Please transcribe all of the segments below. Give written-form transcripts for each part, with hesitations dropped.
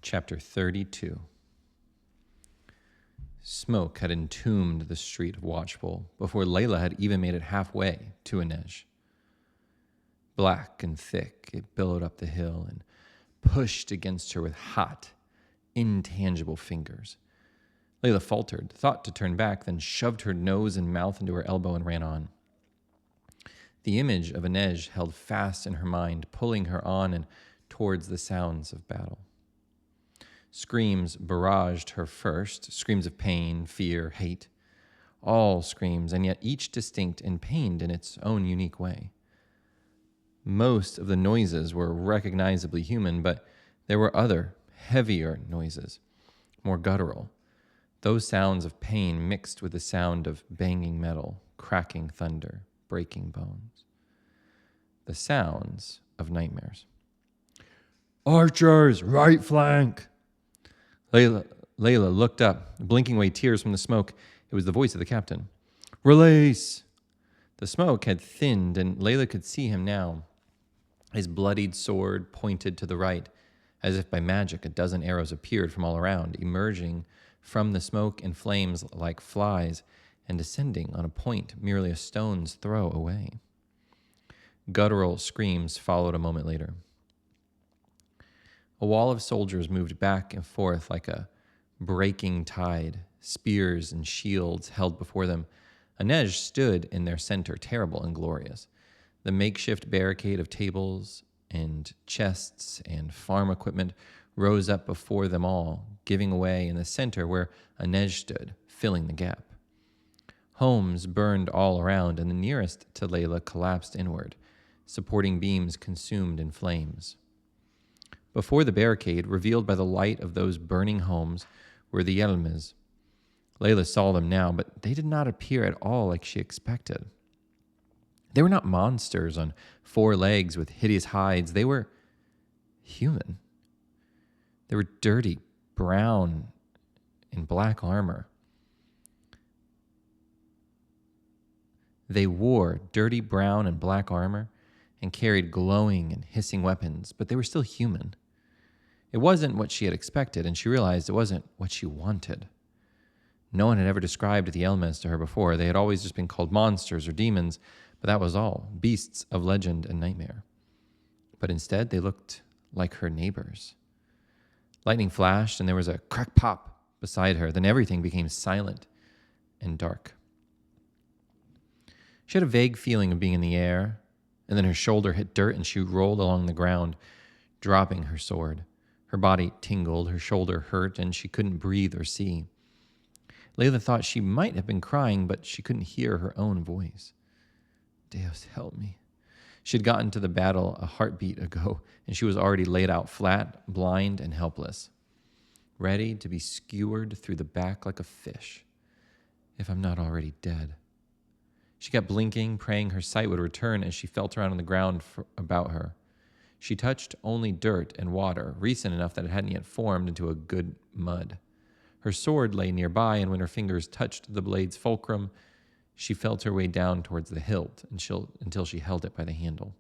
Chapter 32. Smoke had entombed the street of Watchful before Layla had even made it halfway to Inej. Black and thick, it billowed up the hill and pushed against her with hot, intangible fingers. Layla faltered, thought to turn back, then shoved her nose and mouth into her elbow and ran on. The image of Inej held fast in her mind, pulling her on and towards the sounds of battle. Screams barraged her first, screams of pain, fear, hate. All screams, and yet each distinct and pained in its own unique way. Most of the noises were recognizably human, but there were other, heavier noises, more guttural. Those sounds of pain mixed with the sound of banging metal, cracking thunder, breaking bones. The sounds of nightmares. "Archers, right flank!" Layla looked up, blinking away tears from the smoke. It was the voice of the captain. "Release!" The smoke had thinned, and Layla could see him now. His bloodied sword pointed to the right. As if by magic, a dozen arrows appeared from all around, emerging from the smoke and flames like flies, and descending on a point merely a stone's throw away. Guttural screams followed a moment later. A wall of soldiers moved back and forth like a breaking tide, spears and shields held before them. Inej stood in their center, terrible and glorious. The makeshift barricade of tables and chests and farm equipment rose up before them all, giving way in the center where Inej stood, filling the gap. Homes burned all around, and the nearest to Layla collapsed inward, supporting beams consumed in flames. Before the barricade, revealed by the light of those burning homes, were the Yelmes. Layla saw them now, but they did not appear at all like she expected. They were not monsters on 4 legs with hideous hides. They were human. They were dirty, brown, in black armor. They wore dirty brown and black armor and carried glowing and hissing weapons, but they were still human. It wasn't what she had expected, and she realized it wasn't what she wanted. No one had ever described the Yelmes to her before. They had always just been called monsters or demons, but that was all, beasts of legend and nightmare. But instead, they looked like her neighbors. Lightning flashed, and there was a crack pop beside her. Then everything became silent and dark. She had a vague feeling of being in the air, and then her shoulder hit dirt, and she rolled along the ground, dropping her sword. Her body tingled, her shoulder hurt, and she couldn't breathe or see. Layla thought she might have been crying, but she couldn't hear her own voice. Deus, help me. She had gotten to the battle a heartbeat ago, and she was already laid out flat, blind, and helpless, ready to be skewered through the back like a fish, if I'm not already dead. She kept blinking, praying her sight would return as she felt around on the ground about her. She touched only dirt and water, recent enough that it hadn't yet formed into a good mud. Her sword lay nearby, and when her fingers touched the blade's fulcrum, she felt her way down towards the hilt until she held it by the handle.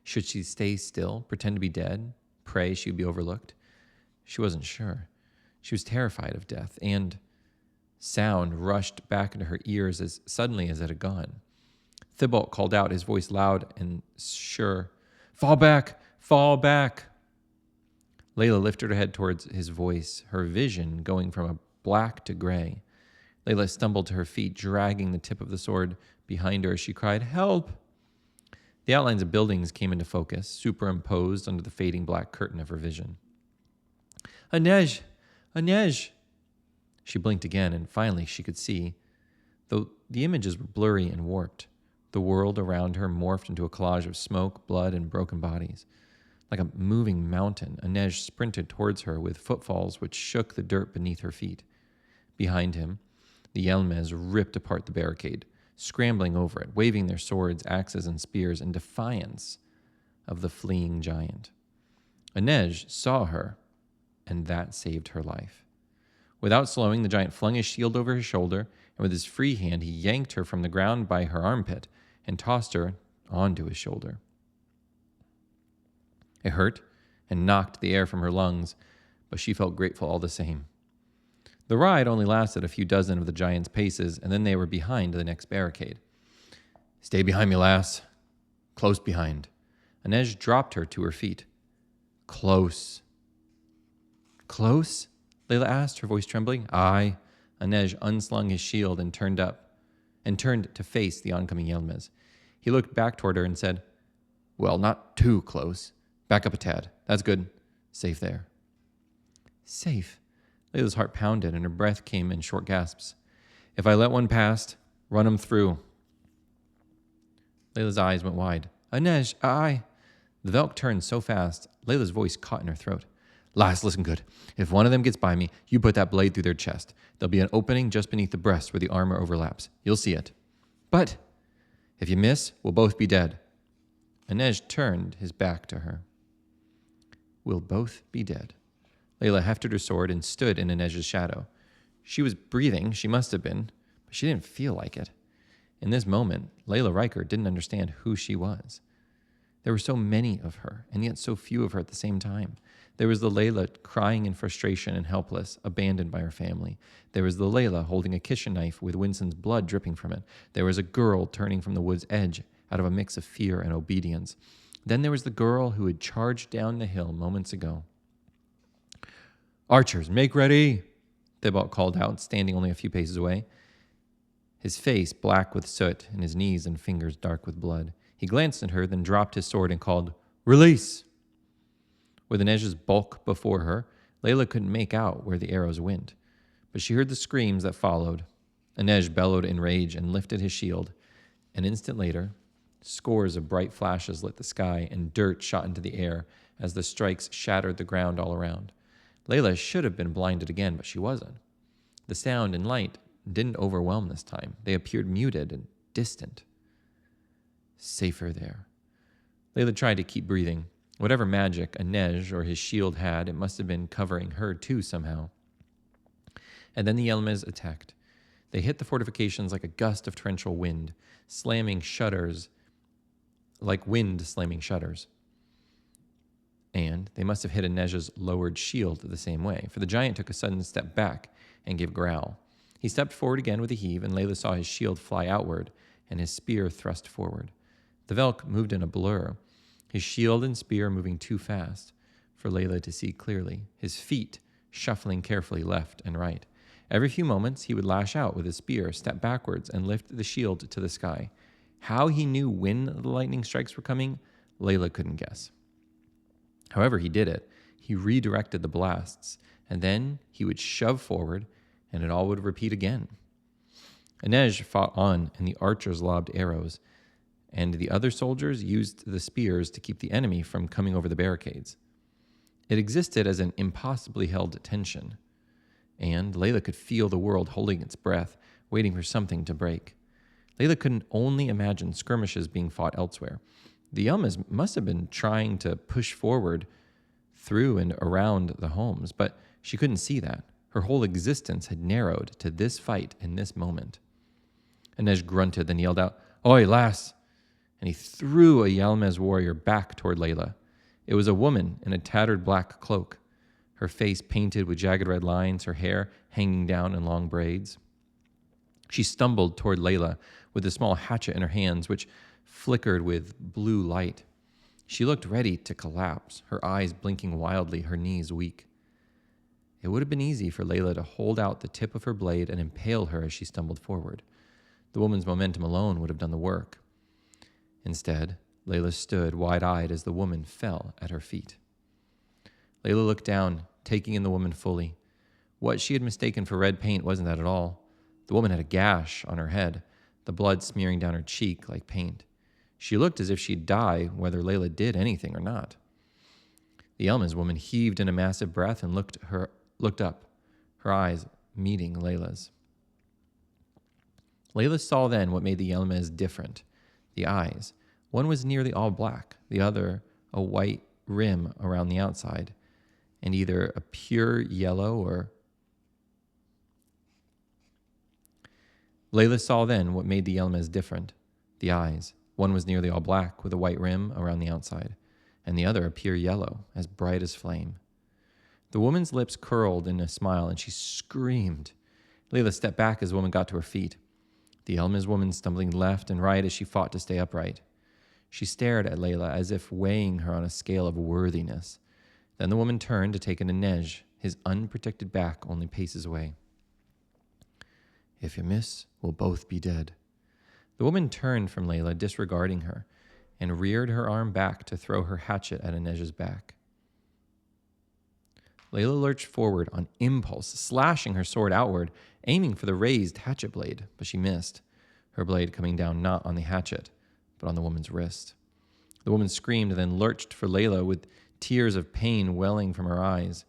Should she stay still, pretend to be dead, pray she would be overlooked? She wasn't sure. She was terrified of death, and sound rushed back into her ears as suddenly as it had gone. Thibault called out, his voice loud and sure, "Fall back! Fall back!" Layla lifted her head towards his voice, her vision going from a black to gray. Layla stumbled to her feet, dragging the tip of the sword behind her as she cried, "Help!" The outlines of buildings came into focus, superimposed under the fading black curtain of her vision. "Inej! Inej!" She blinked again, and finally she could see, though the images were blurry and warped. The world around her morphed into a collage of smoke, blood, and broken bodies. Like a moving mountain, Inej sprinted towards her with footfalls which shook the dirt beneath her feet. Behind him, the Yelmes ripped apart the barricade, scrambling over it, waving their swords, axes, and spears in defiance of the fleeing giant. Inej saw her, and that saved her life. Without slowing, the giant flung his shield over his shoulder, and with his free hand, he yanked her from the ground by her armpit and tossed her onto his shoulder. It hurt, and knocked the air from her lungs, but she felt grateful all the same. The ride only lasted a few dozen of the giant's paces, and then they were behind the next barricade. "Stay behind me, lass. Close behind." Inej dropped her to her feet. "Close." "Close?" Layla asked, her voice trembling. "Aye." Inej unslung his shield and turned to face the oncoming Yelmes. He looked back toward her and said, "Well, not too close. Back up a tad. That's good. Safe there." Safe? Layla's heart pounded and her breath came in short gasps. "If I let one past, run him through." Layla's eyes went wide. "Inej, I..." The Velk turned so fast, Layla's voice caught in her throat. "Lass, listen good. If one of them gets by me, you put that blade through their chest. There'll be an opening just beneath the breast where the armor overlaps. You'll see it. But if you miss, we'll both be dead." Inej turned his back to her. "We'll both be dead." Layla hefted her sword and stood in Inej's shadow. She was breathing, she must have been, but she didn't feel like it. In this moment, Layla Riker didn't understand who she was. There were so many of her, and yet so few of her at the same time. There was the Layla crying in frustration and helpless, abandoned by her family. There was the Layla holding a kitchen knife with Winston's blood dripping from it. There was a girl turning from the wood's edge out of a mix of fear and obedience. Then there was the girl who had charged down the hill moments ago. "Archers, make ready!" Thibault called out, standing only a few paces away. His face black with soot and his knees and fingers dark with blood. He glanced at her, then dropped his sword and called, "Release!" With Inej's bulk before her, Layla couldn't make out where the arrows went, but she heard the screams that followed. Inej bellowed in rage and lifted his shield. An instant later, scores of bright flashes lit the sky and dirt shot into the air as the strikes shattered the ground all around. Layla should have been blinded again, but she wasn't. The sound and light didn't overwhelm this time. They appeared muted and distant. Safer there. Layla tried to keep breathing. Whatever magic Inej or his shield had, it must have been covering her too somehow. And then the Yelmes attacked. They hit the fortifications like a gust of torrential wind, slamming shutters like wind slamming shutters. And they must have hit Inej's lowered shield the same way, for the giant took a sudden step back and gave a growl. He stepped forward again with a heave, and Layla saw his shield fly outward and his spear thrust forward. The Velk moved in a blur, his shield and spear moving too fast for Layla to see clearly, his feet shuffling carefully left and right. Every few moments, he would lash out with his spear, step backwards, and lift the shield to the sky. How he knew when the lightning strikes were coming, Layla couldn't guess. However he did it, he redirected the blasts, and then he would shove forward, and it all would repeat again. Inej fought on, and the archers lobbed arrows, and the other soldiers used the spears to keep the enemy from coming over the barricades. It existed as an impossibly held tension, and Layla could feel the world holding its breath, waiting for something to break. Layla couldn't only imagine skirmishes being fought elsewhere. The Yelmes must have been trying to push forward through and around the homes, but she couldn't see that. Her whole existence had narrowed to this fight in this moment. Inej grunted, then yelled out, "Oi, lass!" And he threw a Yelmes warrior back toward Layla. It was a woman in a tattered black cloak, her face painted with jagged red lines, her hair hanging down in long braids. She stumbled toward Layla with a small hatchet in her hands, which flickered with blue light. She looked ready to collapse, her eyes blinking wildly, her knees weak. It would have been easy for Layla to hold out the tip of her blade and impale her as she stumbled forward. The woman's momentum alone would have done the work. Instead, Layla stood wide-eyed as the woman fell at her feet. Layla looked down, taking in the woman fully. What she had mistaken for red paint wasn't that at all. The woman had a gash on her head, the blood smearing down her cheek like paint. She looked as if she'd die whether Layla did anything or not. The Yelmes woman heaved in a massive breath and looked up, her eyes meeting Layla's. Layla saw then what made the Yelmes different. The eyes. One was nearly all black, the other a white rim around the outside, and either a pure yellow or... Layla saw then what made the Yelmes different. The eyes. One was nearly all black with a white rim around the outside, and the other a pure yellow, as bright as flame. The woman's lips curled in a smile, and she screamed. Layla stepped back as the woman got to her feet, the Elmiz woman stumbling left and right as she fought to stay upright. She stared at Layla as if weighing her on a scale of worthiness. Then the woman turned to take in Inej, his unprotected back only paces away. "If you miss, we'll both be dead." The woman turned from Layla, disregarding her, and reared her arm back to throw her hatchet at Inej's back. Layla lurched forward on impulse, slashing her sword outward, aiming for the raised hatchet blade, but she missed, her blade coming down not on the hatchet, but on the woman's wrist. The woman screamed and then lurched for Layla with tears of pain welling from her eyes.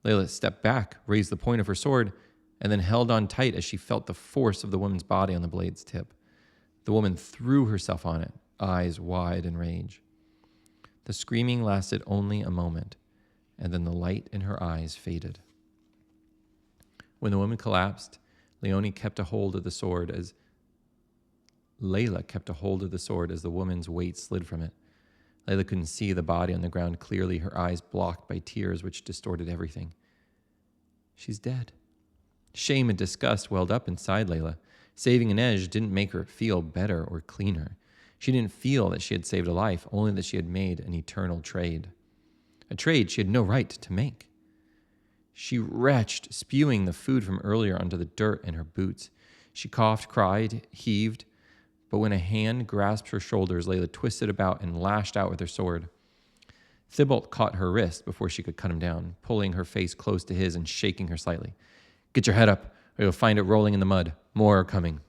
Layla stepped back, raised the point of her sword, and then held on tight as she felt the force of the woman's body on the blade's tip. The woman threw herself on it, eyes wide in rage. The screaming lasted only a moment, and then the light in her eyes faded. When the woman collapsed, Layla kept a hold of the sword as the woman's weight slid from it. Layla couldn't see the body on the ground clearly, her eyes blocked by tears which distorted everything. She's dead. Shame and disgust welled up inside Layla. Saving Inej didn't make her feel better or cleaner. She didn't feel that she had saved a life, only that she had made an eternal trade. A trade she had no right to make. She retched, spewing the food from earlier onto the dirt in her boots. She coughed, cried, heaved, but when a hand grasped her shoulders, Layla twisted about and lashed out with her sword. Thibault caught her wrist before she could cut him down, pulling her face close to his and shaking her slightly. "Get your head up, or you'll find it rolling in the mud. More are coming."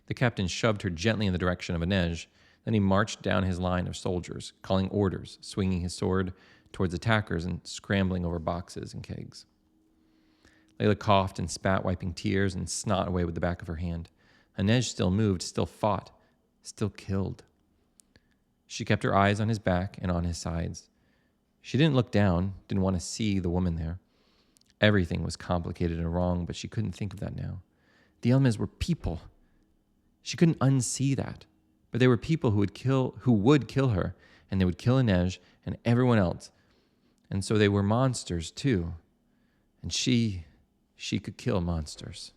The captain shoved her gently in the direction of Inej. Then he marched down his line of soldiers, calling orders, swinging his sword towards attackers and scrambling over boxes and kegs. Layla coughed and spat, wiping tears and snot away with the back of her hand. Inej still moved, still fought, still killed. She kept her eyes on his back and on his sides. She didn't look down, didn't want to see the woman there. Everything was complicated and wrong, but she couldn't think of that now. The Elmiz were people. She couldn't unsee that. But they were people who would kill her, and they would kill Inej and everyone else. And so they were monsters too. And she could kill monsters.